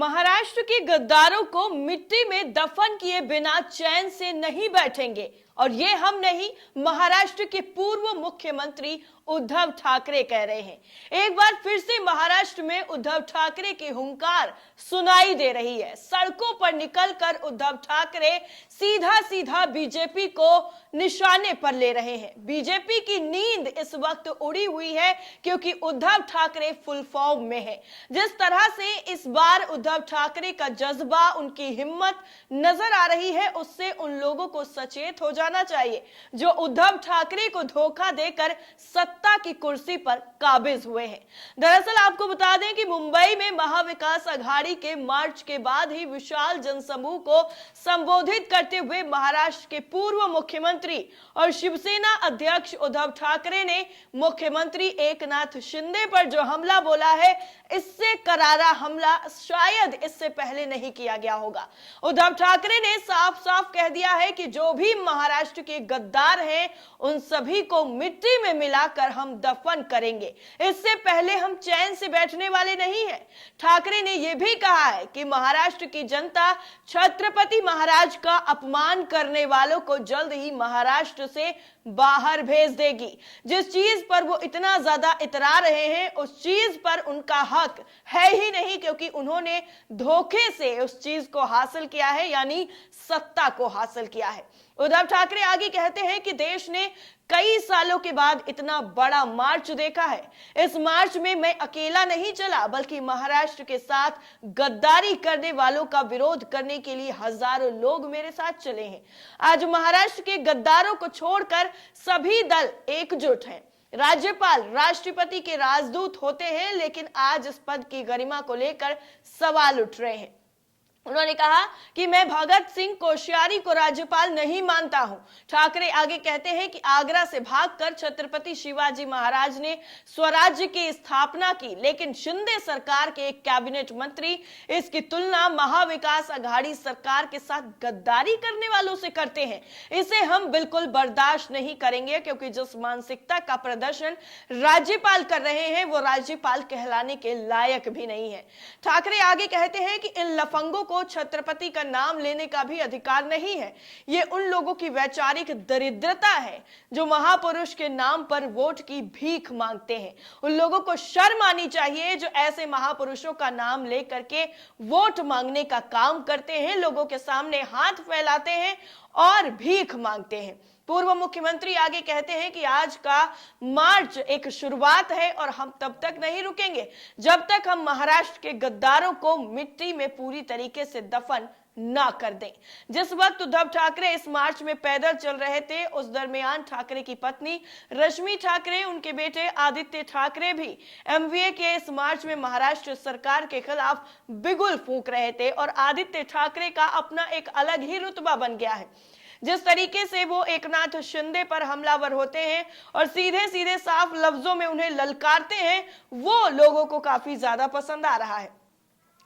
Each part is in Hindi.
महाराष्ट्र के गद्दारों को मिट्टी में दफन किए बिना चैन से नहीं बैठेंगे। और ये हम नहीं, महाराष्ट्र के पूर्व मुख्यमंत्री उद्धव ठाकरे कह रहे हैं। एक बार फिर से महाराष्ट्र में उद्धव ठाकरे की हुंकार सुनाई दे रही है। सड़कों पर निकलकर उद्धव ठाकरे सीधा सीधा बीजेपी को निशाने पर ले रहे हैं। बीजेपी की नींद इस वक्त उड़ी हुई है क्योंकि उद्धव ठाकरे फुल फॉर्म में है। जिस तरह से इस बार उद्धव ठाकरे का जज्बा, उनकी हिम्मत नजर आ रही है, उससे उन लोगों को सचेत हो जाना चाहिए जो उद्धव ठाकरे को धोखा देकर सत्ता की कुर्सी पर काबिज हुए हैं। दरअसल आपको बता दें कि मुंबई में महाविकास अघाड़ी के मार्च के बाद ही विशाल जनसमूह को संबोधित करते हुए महाराष्ट्र के पूर्व मुख्यमंत्री और शिवसेना अध्यक्ष उद्धव ठाकरे ने मुख्यमंत्री एकनाथ शिंदे पर जो हमला बोला है, इससे करारा हमला शायद इससे पहले नहीं किया गया होगा। उद्धव ठाकरे ने साफ साफ कह दिया है कि जो भी महाराष्ट्र के गद्दार हैं, उन सभी को मिट्टी में मिलाकर हम दफन करेंगे। इससे पहले हम चैन से बैठने वाले नहीं हैं। ठाकरे ने यह भी कहा है कि महाराष्ट्र की जनता छत्रपति महाराज का अपमान करने वालों को जल्द ही महाराष्ट्र से बाहर भेज देगी। जिस चीज पर वो इतना ज्यादा इतरा रहे हैं, उस चीज पर उनका हक है ही नहीं, क्योंकि उन्होंने धोखे से उस चीज को हासिल किया है, यानी सत्ता को हासिल किया है। उद्धव ठाकरे आगे कहते हैं कि देश ने कई सालों के बाद इतना बड़ा मार्च देखा है। इस मार्च में मैं अकेला नहीं चला, बल्कि महाराष्ट्र के साथ गद्दारी करने वालों का विरोध करने के लिए हजारों लोग मेरे साथ चले हैं। आज महाराष्ट्र के गद्दारों को छोड़कर सभी दल एकजुट हैं। राज्यपाल राष्ट्रपति के राजदूत होते हैं, लेकिन आज इस पद की गरिमा को लेकर सवाल उठ रहे हैं। उन्होंने कहा कि मैं भगत सिंह कोश्यारी को राज्यपाल नहीं मानता हूं। ठाकरे आगे कहते हैं कि आगरा से भागकर छत्रपति शिवाजी महाराज ने स्वराज्य की स्थापना की, लेकिन शिंदे सरकार के एक कैबिनेट मंत्री इसकी तुलना महाविकास अघाड़ी सरकार के साथ गद्दारी करने वालों से करते हैं। इसे हम बिल्कुल बर्दाश्त नहीं करेंगे, क्योंकि जिस मानसिकता का प्रदर्शन राज्यपाल कर रहे हैं, वो राज्यपाल कहलाने के लायक भी नहीं है। ठाकरे आगे कहते हैं कि इन लफंगों को छत्रपति का नाम लेने का भी अधिकार नहीं है। ये उन लोगों की वैचारिक दरिद्रता है जो महापुरुष के नाम पर वोट की भीख मांगते हैं। उन लोगों को शर्म आनी चाहिए जो ऐसे महापुरुषों का नाम लेकर के वोट मांगने का काम करते हैं, लोगों के सामने हाथ फैलाते हैं और भीख मांगते हैं। पूर्व मुख्यमंत्री आगे कहते हैं कि आज का मार्च एक शुरुआत है और हम तब तक नहीं रुकेंगे जब तक हम महाराष्ट्र के गद्दारों को मिट्टी में पूरी तरीके से दफन ना कर दें। जिस वक्त उद्धव ठाकरे इस मार्च में पैदल चल रहे थे, उस दरमियान ठाकरे की पत्नी रश्मि ठाकरे, उनके बेटे आदित्य ठाकरे भी एमवीए के इस मार्च में महाराष्ट्र सरकार के खिलाफ बिगुल फूंक रहे थे। और आदित्य ठाकरे का अपना एक अलग ही रुतबा बन गया है। जिस तरीके से वो एकनाथ शिंदे पर हमलावर होते हैं और सीधे सीधे साफ लफ्जों में उन्हें ललकारते हैं, वो लोगों को काफी ज्यादा पसंद आ रहा है।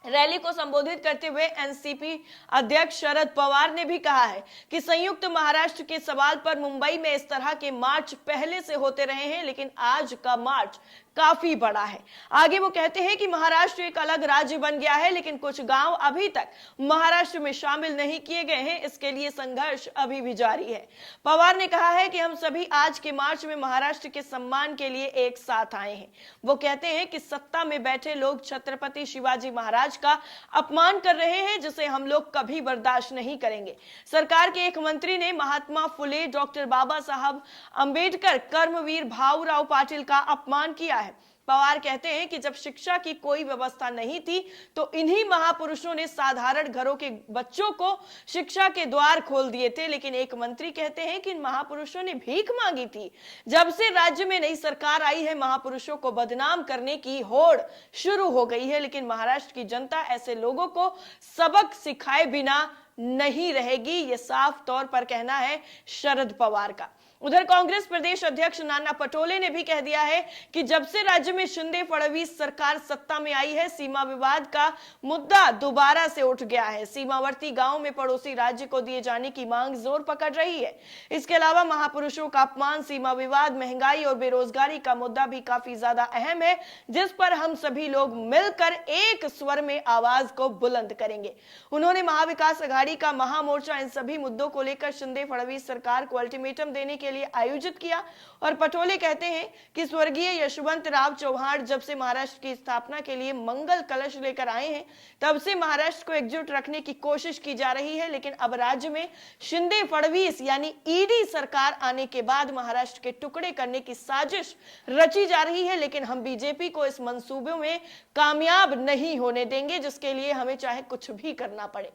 रैली को संबोधित करते हुए एनसीपी अध्यक्ष शरद पवार ने भी कहा है कि संयुक्त महाराष्ट्र के सवाल पर मुंबई में इस तरह के मार्च पहले से होते रहे हैं, लेकिन आज का मार्च काफी बड़ा है। आगे वो कहते हैं कि महाराष्ट्र एक अलग राज्य बन गया है, लेकिन कुछ गांव अभी तक महाराष्ट्र में शामिल नहीं किए गए हैं। इसके लिए संघर्ष अभी भी जारी है। पवार ने कहा है कि हम सभी आज के मार्च में महाराष्ट्र के सम्मान के लिए एक साथ आए हैं। वो कहते हैं कि सत्ता में बैठे लोग छत्रपति शिवाजी महाराज का अपमान कर रहे हैं, जिसे हम लोग कभी बर्दाश्त नहीं करेंगे। सरकार के एक मंत्री ने महात्मा फुले, डॉक्टर बाबा साहब अंबेडकर, कर्मवीर भाऊराव पाटिल का अपमान किया है। पवार कहते हैं कि जब शिक्षा की कोई व्यवस्था नहीं थी, तो इन्हीं महापुरुषों ने साधारण घरों के बच्चों को शिक्षा के द्वार खोल दिए थे। लेकिन एक मंत्री कहते हैं कि इन महापुरुषों ने भीख मांगी थी। जब से राज्य में नई सरकार आई है, महापुरुषों को बदनाम करने की होड़ शुरू हो गई है, लेकिन महाराष्ट्र की जनता ऐसे लोगों को सबक सिखाए बिना नहीं रहेगी। ये साफ तौर पर कहना है शरद पवार का। उधर कांग्रेस प्रदेश अध्यक्ष नाना पटोले ने भी कह दिया है कि जब से राज्य में शिंदे फडणवीस सरकार सत्ता में आई है, सीमा विवाद का मुद्दा दोबारा से उठ गया है। सीमावर्ती गांवों में पड़ोसी राज्य को दिए जाने की मांग जोर पकड़ रही है। इसके अलावा महापुरुषों का अपमान, सीमा विवाद, महंगाई और बेरोजगारी का मुद्दा भी काफी ज्यादा अहम है, जिस पर हम सभी लोग मिलकर एक स्वर में आवाज को बुलंद करेंगे। उन्होंने महाविकास अघाड़ी का महामोर्चा इन सभी मुद्दों को लेकर शिंदे फडणवीस सरकार को अल्टीमेटम देने के लिए आयोजित किया। और पटोले कहते हैं कि स्वर्गीय यशवंत राव चौहान जब से महाराष्ट्र की स्थापना के लिए मंगल कलश लेकर आए हैं, तब से महाराष्ट्र को एकजुट रखने की कोशिश की जा रही है, लेकिन अब राज्य में शिंदे फडणवीस यानी ईडी सरकार आने के बाद महाराष्ट्र के टुकड़े करने की साजिश रची जा रही है। लेकिन हम बीजेपी को इस मंसूबे में कामयाब नहीं होने देंगे, जिसके लिए हमें चाहे कुछ भी करना पड़े।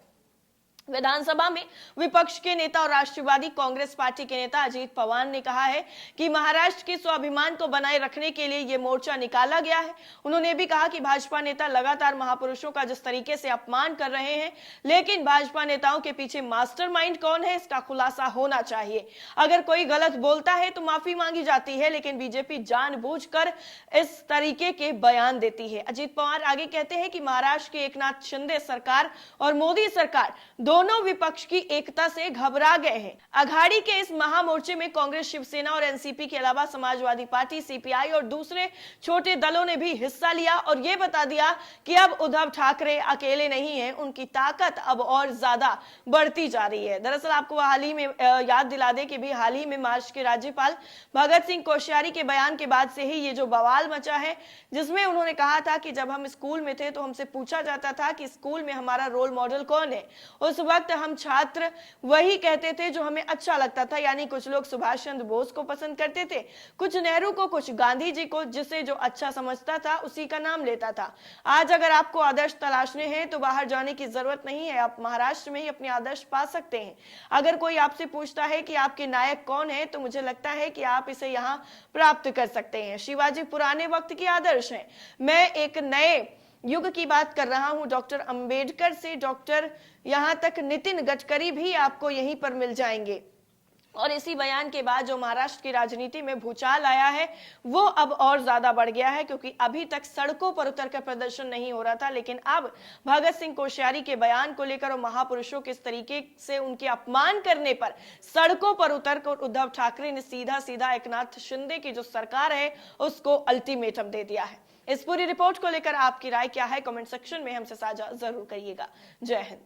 विधानसभा में विपक्ष के नेता और राष्ट्रवादी कांग्रेस पार्टी के नेता अजीत पवार ने कहा है कि महाराष्ट्र के स्वाभिमान को बनाए रखने के लिए यह मोर्चा निकाला गया है। उन्होंने भी कहा कि भाजपा नेता लगातार महापुरुषों का जिस तरीके से अपमान कर रहे हैं, लेकिन भाजपा नेताओं के पीछे मास्टरमाइंड कौन है, इसका खुलासा होना चाहिए। अगर कोई गलत बोलता है तो माफी मांगी जाती है, लेकिन बीजेपी जानबूझकर इस तरीके के बयान देती है। अजीत पवार आगे कहते हैं कि महाराष्ट्र की एकनाथ शिंदे सरकार और मोदी सरकार दोनों विपक्ष की एकता से घबरा गए हैं। अघाड़ी के इस महामोर्चे में कांग्रेस, शिवसेना और एनसीपी के अलावा समाजवादी पार्टी, सीपीआई और दूसरे छोटे दलों ने भी हिस्सा लिया और यह बता दिया कि अब उद्धव ठाकरे अकेले नहीं हैं, उनकी ताकत अब और ज्यादा बढ़ती जा रही है। दरअसल आपको हाल ही में याद दिला दें कि भी हाल ही में महाराष्ट्र के राज्यपाल भगत सिंह कोश्यारी के बयान के बाद से ही ये जो बवाल मचा है, जिसमें उन्होंने कहा था कि जब हम स्कूल में थे तो हमसे पूछा जाता था कि स्कूल में हमारा रोल मॉडल कौन है। उस वक्त हम छात्र वही कहते थे जो हमें अच्छा लगता था, यानी कुछ लोग सुभाष चंद्र बोस को पसंद करते थे, कुछ नेहरू को, कुछ गांधी जी को, जिसे जो अच्छा समझता था उसी का नाम लेता था। आज अगर आपको आदर्श तलाशने हैं तो बाहर जाने की जरूरत नहीं है, आप महाराष्ट्र में ही अपने आदर्श पा सकते हैं। अगर कोई आपसे पूछता है कि आपके नायक कौन है, तो मुझे लगता है कि आप इसे यहाँ प्राप्त कर सकते हैं। शिवाजी पुराने वक्त के आदर्श हैं, मैं एक नए युग की बात कर रहा हूं। डॉक्टर अंबेडकर से डॉक्टर यहां तक नितिन गडकरी भी आपको यहीं पर मिल जाएंगे। और इसी बयान के बाद जो महाराष्ट्र की राजनीति में भूचाल आया है वो अब और ज्यादा बढ़ गया है, क्योंकि अभी तक सड़कों पर उतरकर प्रदर्शन नहीं हो रहा था, लेकिन अब भगत सिंह कोश्यारी के बयान को लेकर और महापुरुषों के इस तरीके से उनके अपमान करने पर सड़कों पर उतरकर उद्धव ठाकरे ने सीधा सीधा एकनाथ शिंदे की जो सरकार है उसको अल्टीमेटम दे दिया है। इस पूरी रिपोर्ट को लेकर आपकी राय क्या है, कमेंट सेक्शन में हमसे साझा जरूर करिएगा। जय हिंद।